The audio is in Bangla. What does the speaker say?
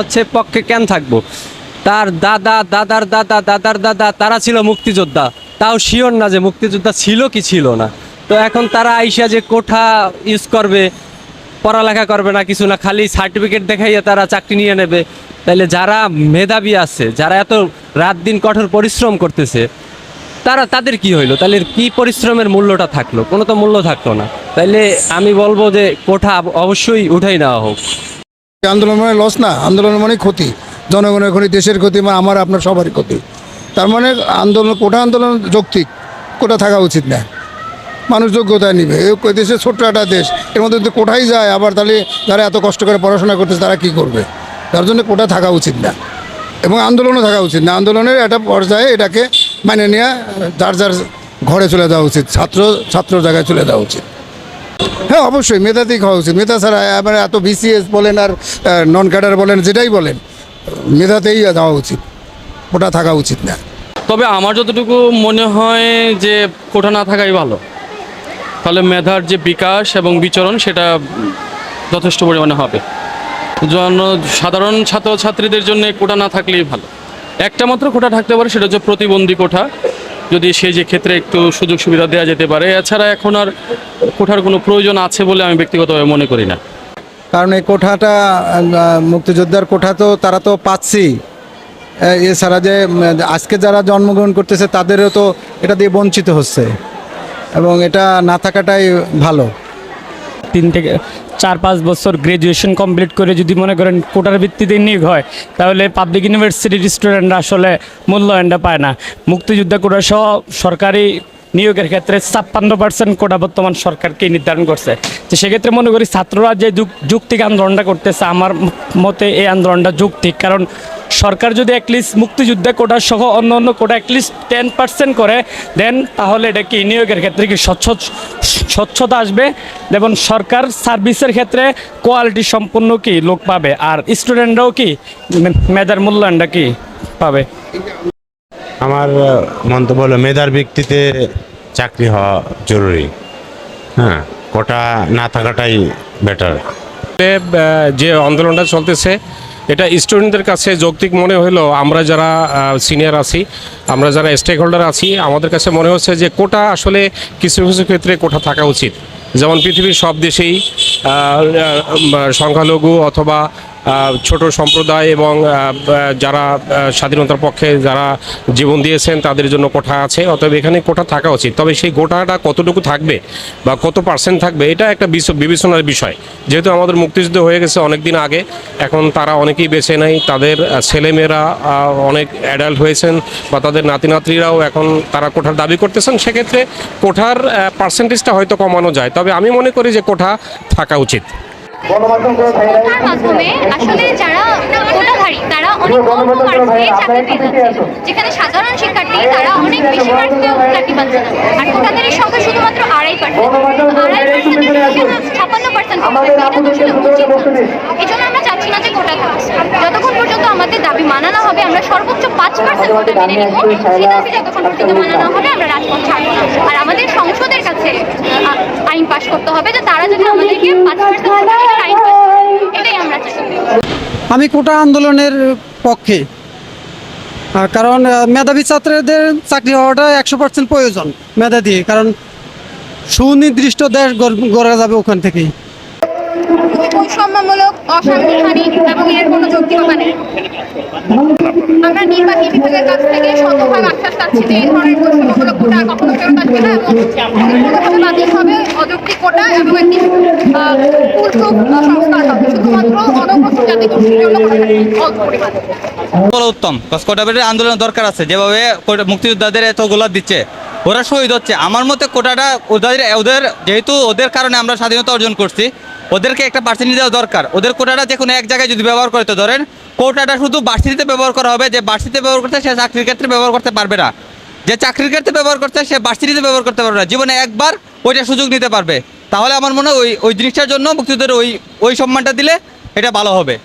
হচ্ছে পক্ষে কেন থাকবো? তার দাদা দাদার দাদা দাদার দাদা তারা ছিল মুক্তিযোদ্ধা, তাও শিওর না যে মুক্তিযোদ্ধা ছিল কি ছিল না। তো এখন তারা আইসা যে কোঠা ইউজ করবে, পড়ালেখা করবে না কিছু না, খালি সার্টিফিকেট দেখাইয়া তারা চাকরি নিয়ে নেবে। তাইলে যারা মেধাবী আছে, যারা এত রাত দিন কঠোর পরিশ্রম করতেছে, তাদের কি হইলো? তাহলে কি পরিশ্রমের মূল্যটা থাকলো? কোনো তো মূল্য থাকলো না। তাইলে আমি বলবো যে কোঠা অবশ্যই উঠাই নেওয়া হোক। আন্দোলন মানে লস না, আন্দোলন মানে ক্ষতি, জনগণের ক্ষতি, দেশের ক্ষতি, মানে আমার আপনার সবারই ক্ষতি। তার মানে কোটা আন্দোলন যৌক্তিক, কোটা থাকা উচিত না। মানুষ যোগ্যতা নিবে, এই দেশের ছোট্ট একটা দেশ, এর মধ্যে যদি কোটাই যায়, আবার তাহলে যারা এত কষ্ট করে পড়াশোনা করতেছে তারা কি করবে? তার জন্য কোটা থাকা উচিত না, এবং আন্দোলনও থাকা উচিত না। আন্দোলনের একটা পর্যায়ে এটাকে মানে নিয়ে যার যার ঘরে চলে যাওয়া উচিত, ছাত্র জায়গায় চলে যাওয়া উচিত। হ্যাঁ, অবশ্যই মেধাতেই খাওয়া উচিত। মেধা ছাড়া মানে এত বিসিএস বলেন আর নন ক্যাডার বলেন, যেটাই বলেন, মেধাতেই যাওয়া উচিত, ওটা থাকা উচিত না। তবে আমার যতটুকু মনে হয় যে কোটা না থাকাই ভালো। তাহলে মেধার যে বিকাশ এবং বিচরণ সেটা যথেষ্ট পরিমাণে হবে। সাধারণ ছাত্রছাত্রীদের জন্য কোটা না থাকলেই ভালো। একটা মাত্র কোটা থাকতে পারে, সেটা হচ্ছে প্রতিবন্ধী কোটা, যদি সেই যে ক্ষেত্রে একটু সুযোগ সুবিধা দেওয়া যেতে পারে। এছাড়া এখন আর কোঠার কোনো প্রয়োজন আছে বলে আমি ব্যক্তিগতভাবে মনে করি না। কারণ এই কোঠাটা মুক্তিযোদ্ধার কোঠা তো তারা তো পাচ্ছি, এছাড়া যে আজকে যারা জন্মগ্রহণ করতেছে তাদেরও তো এটা দিয়ে বঞ্চিত হচ্ছে, এবং এটা না থাকাটাই ভালো। 3 থেকে 4-5 বছর গ্র্যাজুয়েশন কমপ্লিট করে যদি মনে করেন কোটার ভিত্তিতে নিয়োগ হয়, তাহলে পাবলিক ইউনিভার্সিটির স্টুডেন্টরা আসলে মূল্যায়নটা পায় না। মুক্তিযোদ্ধা কোটা সহ সরকারি নিয়োগের ক্ষেত্রে 56% কোটা বর্তমান সরকারকে নির্ধারণ করছে। তো সেক্ষেত্রে মনে করি ছাত্ররা যে যৌক্তিক আন্দোলনটা করতেছে, আমার মতে এই আন্দোলনটা যৌক্তিক। কারণ সরকার যদি অ্যাটলিস্ট মুক্তিযোদ্ধা কোটা সহ অন্য অন্য কোটা অ্যাটলিস্ট 10% করে দেন, তাহলে এটা কি নিয়োগের ক্ষেত্রে কি স্বচ্ছতা আসবে, যেমন সরকার সার্ভিসের ক্ষেত্রে কোয়ালিটি সম্পন্ন কি লোক পাবে, আর স্টুডেন্টরাও কি মেধার মূল্যায়নটা কি পাবে। আমার মন্তব্য হলো মেধার ভিত্তিতে চাকরি হওয়া জরুরি। হ্যাঁ, কোটা না থাকাটাই বেটার। যে আন্দোলনটা চলতেছে এটা স্টুডেন্টদের কাছে যৌক্তিক মনে হলেও আমরা যারা সিনিয়র আছি, আমরা যারা স্টেক হোল্ডার আছি, আমাদের কাছে মনে হচ্ছে যে কোটা আসলে কিছু কিছু ক্ষেত্রে কোটা থাকা উচিত। যেমন পৃথিবীর সব দেশেই সংখ্যালঘু অথবা ছোট সম্প্রদায় এবং যারা স্বাধীনতার পক্ষে যারা জীবন দিয়েছেন তাদের জন্য কোঠা আছে, অতএব এখানে কোঠা থাকা উচিত। তবে সেই কোটাটা কতটুকু থাকবে বা কত পার্সেন্ট থাকবে, এটা একটা বিবেচনার বিষয়। যেহেতু আমাদের মুক্তিযুদ্ধ হয়ে গেছে অনেক দিন আগে, এখন তারা অনেকেই বেঁচে নেই, তাদের ছেলেমেয়েরা অনেক অ্যাডাল্ট হয়েছেন বা তাদের নাতি নাতনিরাও এখন তারা কোঠার দাবি করতেছেন। সেক্ষেত্রে কোঠার পার্সেন্টেজটা হয়তো কমানো যায়, তবে আমি মনে করি যে কোঠা থাকা উচিত। কোটার মাধ্যমে আসলে যারা কোটাধারী তারা অনেক অল্প মার্কসে চাকরি পেয়ে যাচ্ছে, যেখানে সাধারণ শিক্ষার্থী তারা অনেক বেশি মার্কসে চাকরি পাচ্ছে না। আর কোটাধারীর সংখ্যা শুধুমাত্র 2.5%। এই জন্য আমরা চাচ্ছি না যে কোটা থাকুক। যতক্ষণ পর্যন্ত আমাদের দাবি মানানো হবে, আমরা সর্বোচ্চ 5% কোটা মেনে নিব। সেই দাবি যতক্ষণ পর্যন্ত মানানো হবে, আমরা রাজপথ ছাড়ব না। আর আমাদের সংসদের কাছে আইন পাশ করতে হবে যে তারা যদি আমাদেরকে 5% কোটা আইন পাশ করে, এটাই আমরা চাই। আমি কোটা আন্দোলনের পক্ষে, কারণ মেধাবী ছাত্রদের চাকরি হওয়াটা 100% প্রয়োজন মেধা দিয়ে, কারণ সুনির্দিষ্ট দেশ গড়া যাবে ওখান থেকেই। বৈষম্যমূলক, অসাংবিধানিক এবং এর কোনো যৌক্তিকতা নেই। আমরা নির্বাহী বিভাগের কাছ থেকে শতভাগ আশ্বাস পাচ্ছি যে এই ধরনের বৈষম্যমূলক কোটা কখনো ফেরত আসবে না এবং সম্পূর্ণভাবে বাতিল হবে অযৌক্তিক কোটা, এবং একটি ফুলপ্রুফ সংস্কার হবে শুধুমাত্র অনগ্রসর জাতিগোষ্ঠীর জন্য অল্প পরিমাণে। উত্তম কোটা আন্দোলনের দরকার আছে। যেভাবে মুক্তিযোদ্ধাদের এতগুলো দিচ্ছে, ওরা শহীদ হচ্ছে, আমার মতে কোটাটা ওদের যেহেতু ওদের কারণে আমরা স্বাধীনতা অর্জন করছি, ওদেরকে একটা পার্সেন্টেজ দেওয়া দরকার। ওদের কোটাটা যে কোনো এক জায়গায় যদি ব্যবহার করতে ধরেন, কোটাটা শুধু ভার্সিটিতে ব্যবহার করা হবে, যে ভার্সিটিতে ব্যবহার করতে সে চাকরির ক্ষেত্রে ব্যবহার করতে পারবে না, যে চাকরির ক্ষেত্রে ব্যবহার করতে সে ভার্সিটিতে ব্যবহার করতে পারবে না, জীবনে একবার ওইটা সুযোগ নিতে পারবে। তাহলে আমার মনে হয় ওই জিনিসটার জন্য মুক্তিযুদ্ধের ওই সম্মানটা দিলে এটা ভালো হবে।